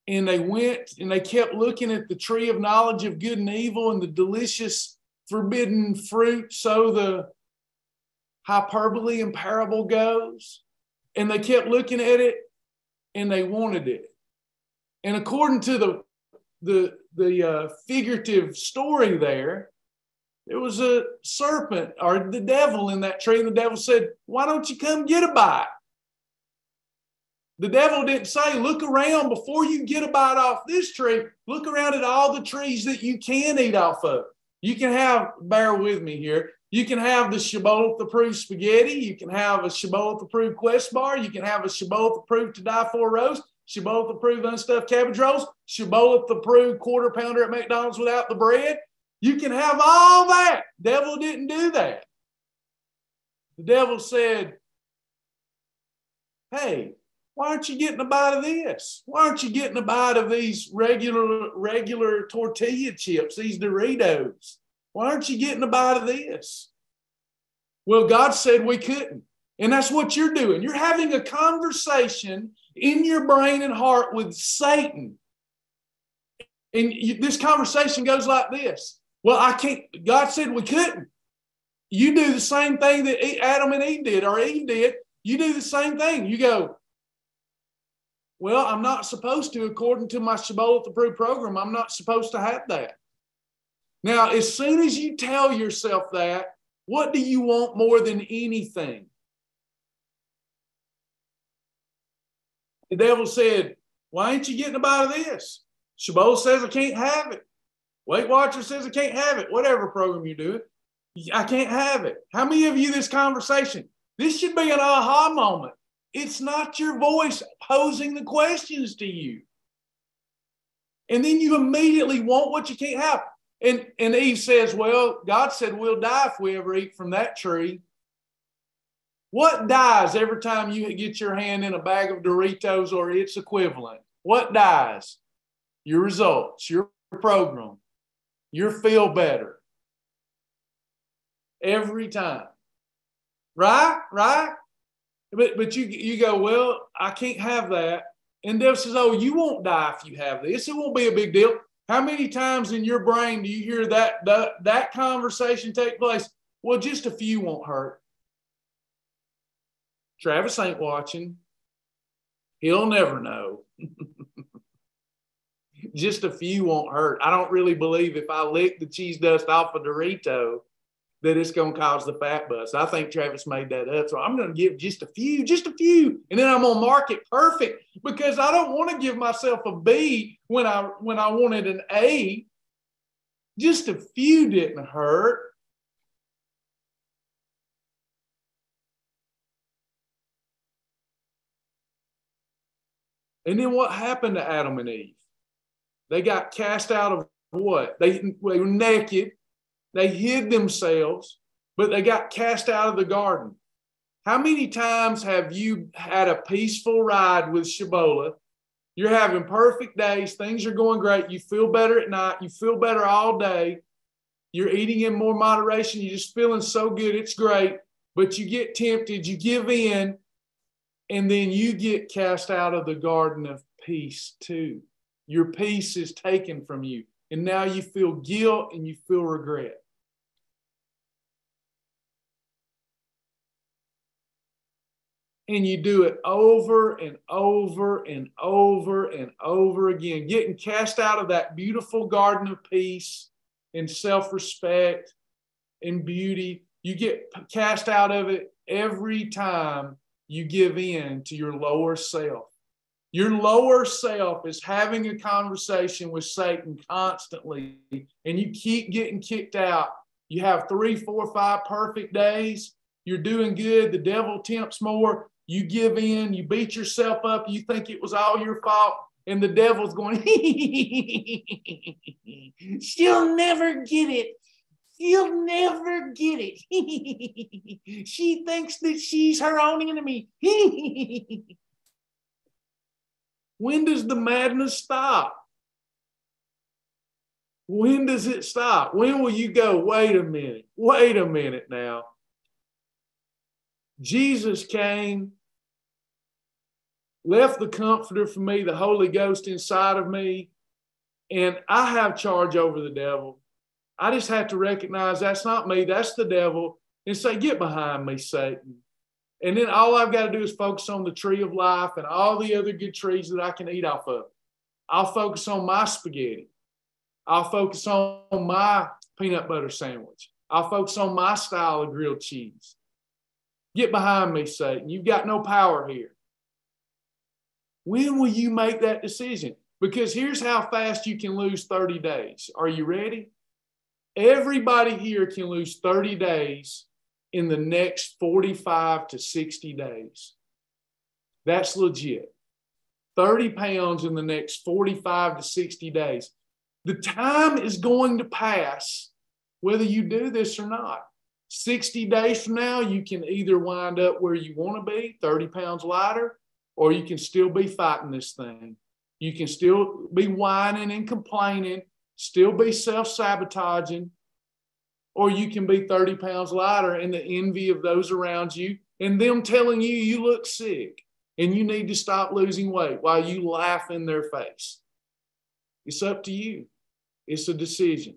And they went and they kept looking at the tree of knowledge of good and evil and the delicious forbidden fruit, so the hyperbole and parable goes. And they kept looking at it and they wanted it. And according to the figurative story there was a serpent or the devil in that tree. And the devil said, why don't you come get a bite? The devil didn't say, look around before you get a bite off this tree. Look around at all the trees that you can eat off of. You can have, bear with me here, you can have the Shibboleth approved spaghetti. You can have a Shibboleth approved Quest bar. You can have a Shibboleth approved to die for roast. Shibboleth approved unstuffed cabbage rolls. Shibboleth approved quarter pounder at McDonald's without the bread. You can have all that. Devil didn't do that. The devil said, hey, why aren't you getting a bite of this? Why aren't you getting a bite of these regular tortilla chips, these Doritos? Why aren't you getting a bite of this? Well, God said we couldn't. And that's what you're doing. You're having a conversation in your brain and heart with Satan. And this conversation goes like this. Well, I can't. God said we couldn't. You do the same thing that Adam and Eve did, or Eve did. You do the same thing. You go, well, I'm not supposed to, according to my Shibboleth approved program, I'm not supposed to have that. Now, as soon as you tell yourself that, what do you want more than anything? The devil said, why ain't you getting a bite of this? Shibboleth says I can't have it. Weight Watcher says I can't have it. Whatever program you do, I can't have it. How many of you, this conversation, this should be an aha moment. It's not your voice posing the questions to you. And then you immediately want what you can't have. And Eve says, well, God said we'll die if we ever eat from that tree. What dies every time you get your hand in a bag of Doritos or its equivalent? What dies? Your results, your program, your feel better. Every time. Right? But you go, well, I can't have that. And devil says, oh, you won't die if you have this. It won't be a big deal. How many times in your brain do you hear that conversation take place? Well, just a few won't hurt. Travis ain't watching. He'll never know. Just a few won't hurt. I don't really believe if I lick the cheese dust off a Dorito that it's going to cause the fat bust. I think Travis made that up. So I'm going to give just a few. And then I'm going to mark it perfect because I don't want to give myself a B when I wanted an A. Just a few didn't hurt. And then what happened to Adam and Eve? They got cast out of what? They were naked. They hid themselves, but they got cast out of the garden. How many times have you had a peaceful ride with Shibboleth? You're having perfect days. Things are going great. You feel better at night. You feel better all day. You're eating in more moderation. You're just feeling so good. It's great. But you get tempted. You give in. And then you get cast out of the garden of peace too. Your peace is taken from you. And now you feel guilt and you feel regret. And you do it over and over and over and over again, getting cast out of that beautiful garden of peace and self-respect and beauty. You get cast out of it every time you give in to your lower self. Your lower self is having a conversation with Satan constantly, and you keep getting kicked out. You have 3, 4, 5 perfect days. You're doing good. The devil tempts more. You give in. You beat yourself up. You think it was all your fault. And the devil's going, she'll never get it. She'll never get it. She thinks that she's her own enemy. When does the madness stop? When does it stop? When will you go, wait a minute now. Jesus came, left the Comforter for me, the Holy Ghost inside of me, and I have charge over the devil. I just have to recognize that's not me, that's the devil, and say, get behind me, Satan. And then all I've got to do is focus on the tree of life and all the other good trees that I can eat off of. I'll focus on my spaghetti. I'll focus on my peanut butter sandwich. I'll focus on my style of grilled cheese. Get behind me, Satan. You've got no power here. When will you make that decision? Because here's how fast you can lose 30 days. Are you ready? Everybody here can lose 30 days in the next 45 to 60 days. That's legit. 30 pounds in the next 45 to 60 days. The time is going to pass whether you do this or not. 60 days from now, you can either wind up where you want to be, 30 pounds lighter, or you can still be fighting this thing. You can still be whining and complaining, still be self-sabotaging, or you can be 30 pounds lighter and the envy of those around you and them telling you you look sick and you need to stop losing weight while you laugh in their face. It's up to you. It's a decision.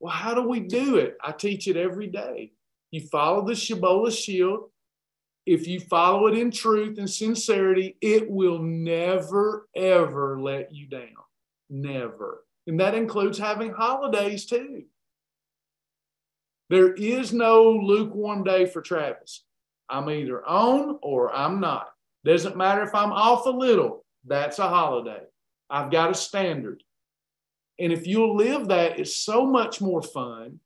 Well, how do we do it? I teach it every day. You follow the Shibboleth shield. If you follow it in truth and sincerity, it will never, ever let you down. Never. And that includes having holidays too. There is no lukewarm day for Travis. I'm either on or I'm not. Doesn't matter if I'm off a little. That's a holiday. I've got a standard. And if you'll live that, it's so much more fun.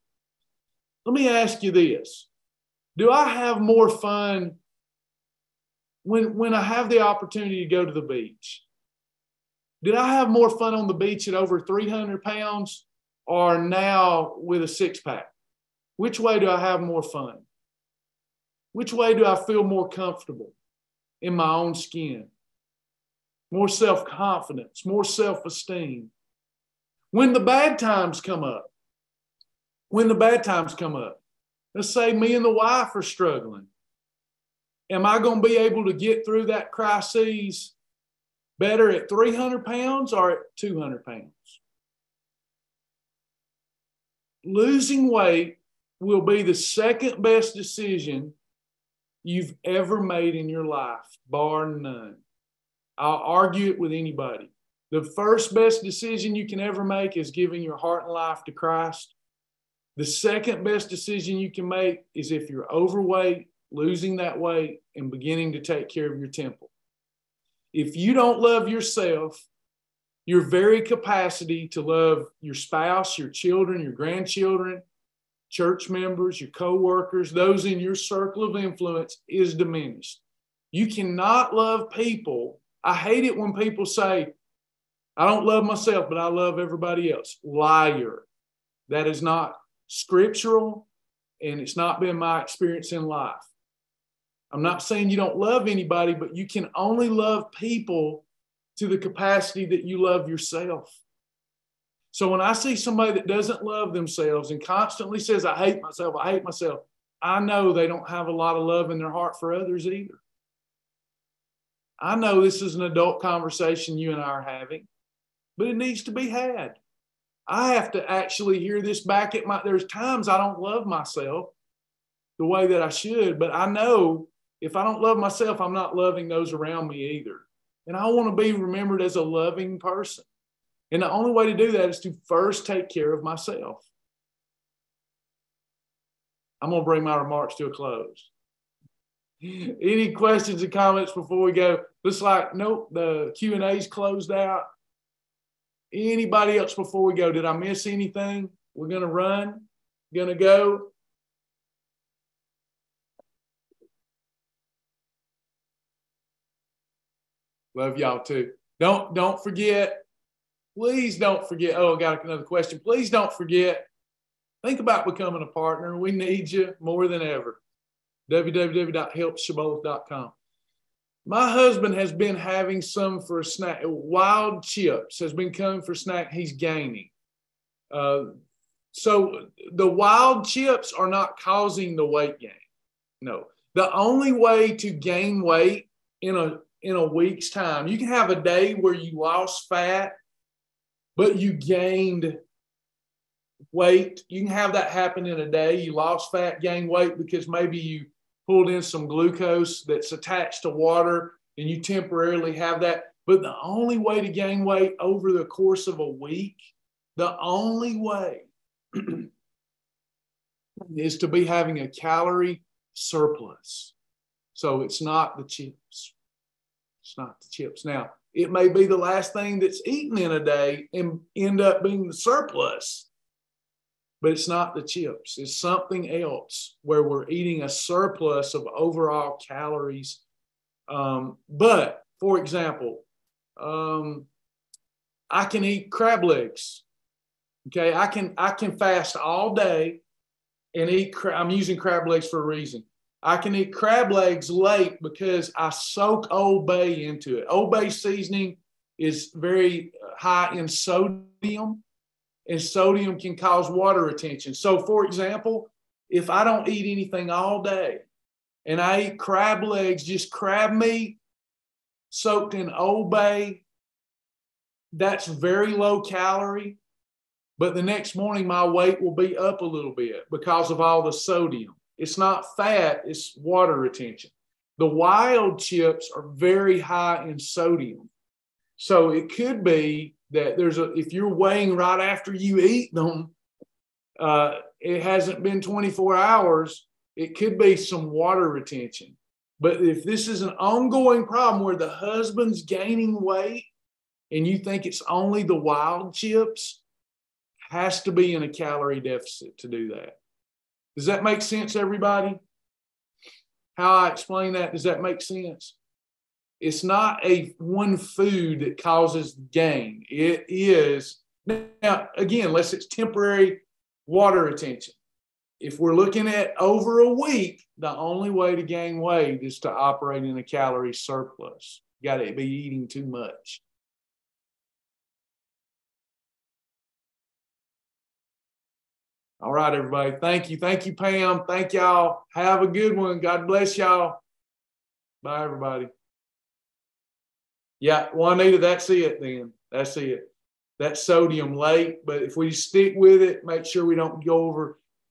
Let me ask you this. Do I have more fun when I have the opportunity to go to the beach? Did I have more fun on the beach at over 300 pounds or now with a six-pack? Which way do I have more fun? Which way do I feel more comfortable in my own skin? More self-confidence, more self-esteem. When the bad times come up, let's say me and the wife are struggling. Am I going to be able to get through that crisis better at 300 pounds or at 200 pounds? Losing weight will be the second best decision you've ever made in your life, bar none. I'll argue it with anybody. The first best decision you can ever make is giving your heart and life to Christ. The second best decision you can make is if you're overweight, losing that weight, and beginning to take care of your temple. If you don't love yourself, your very capacity to love your spouse, your children, your grandchildren, church members, your co-workers, those in your circle of influence is diminished. You cannot love people. I hate it when people say, I don't love myself, but I love everybody else. Liar. That is not scriptural, and it's not been my experience in life. I'm not saying you don't love anybody, but you can only love people to the capacity that you love yourself. So when I see somebody that doesn't love themselves and constantly says, I hate myself, I know they don't have a lot of love in their heart for others either. I know this is an adult conversation you and I are having, but it needs to be had. I have to actually hear this back there's times I don't love myself the way that I should, but I know if I don't love myself, I'm not loving those around me either. And I want to be remembered as a loving person. And the only way to do that is to first take care of myself. I'm going to bring my remarks to a close. Any questions or comments before we go? Looks like, nope, the Q&A's closed out. Anybody else before we go? Did I miss anything? We're going to run, going to go. Love y'all too. Don't forget, please don't forget. Oh, I got another question. Please don't forget, think about becoming a partner. We need you more than ever. www.helpshibboleth.com. My husband has been having some for a snack. Wild chips has been coming for snack. He's gaining. So the wild chips are not causing the weight gain. No. The only way to gain weight in a week's time, you can have a day where you lost fat, but you gained weight. You can have that happen in a day. You lost fat, gained weight because maybe you pulled in some glucose that's attached to water and you temporarily have that. But the only way to gain weight over the course of a week, the only way is to be having a calorie surplus. So it's not the chips. It's not the chips. Now, it may be the last thing that's eaten in a day and end up being the surplus. But it's not the chips. It's something else where we're eating a surplus of overall calories. But, for example, I can eat crab legs. Okay, I can fast all day and eat. I'm using crab legs for a reason. I can eat crab legs late because I soak Old Bay into it. Old Bay seasoning is very high in sodium. And sodium can cause water retention. So, for example, if I don't eat anything all day and I eat crab legs, just crab meat soaked in Old Bay, that's very low calorie. But the next morning, my weight will be up a little bit because of all the sodium. It's not fat, it's water retention. The wild chips are very high in sodium. So it could be that if you're weighing right after you eat them, it hasn't been 24 hours, it could be some water retention. But if this is an ongoing problem where the husband's gaining weight and you think it's only the wild chips, has to be in a calorie deficit to do that. Does that make sense, everybody? How I explain that, does that make sense? It's not one food that causes gain. It is, now, again, unless it's temporary water retention. If we're looking at over a week, the only way to gain weight is to operate in a calorie surplus. You got to be eating too much. All right, everybody. Thank you. Thank you, Pam. Thank y'all. Have a good one. God bless y'all. Bye, everybody. Yeah, Juanita, that's it then. That's it. That's sodium late, but if we stick with it, make sure we don't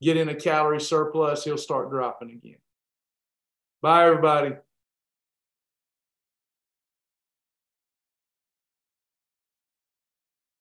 get in a calorie surplus, he'll start dropping again. Bye, everybody.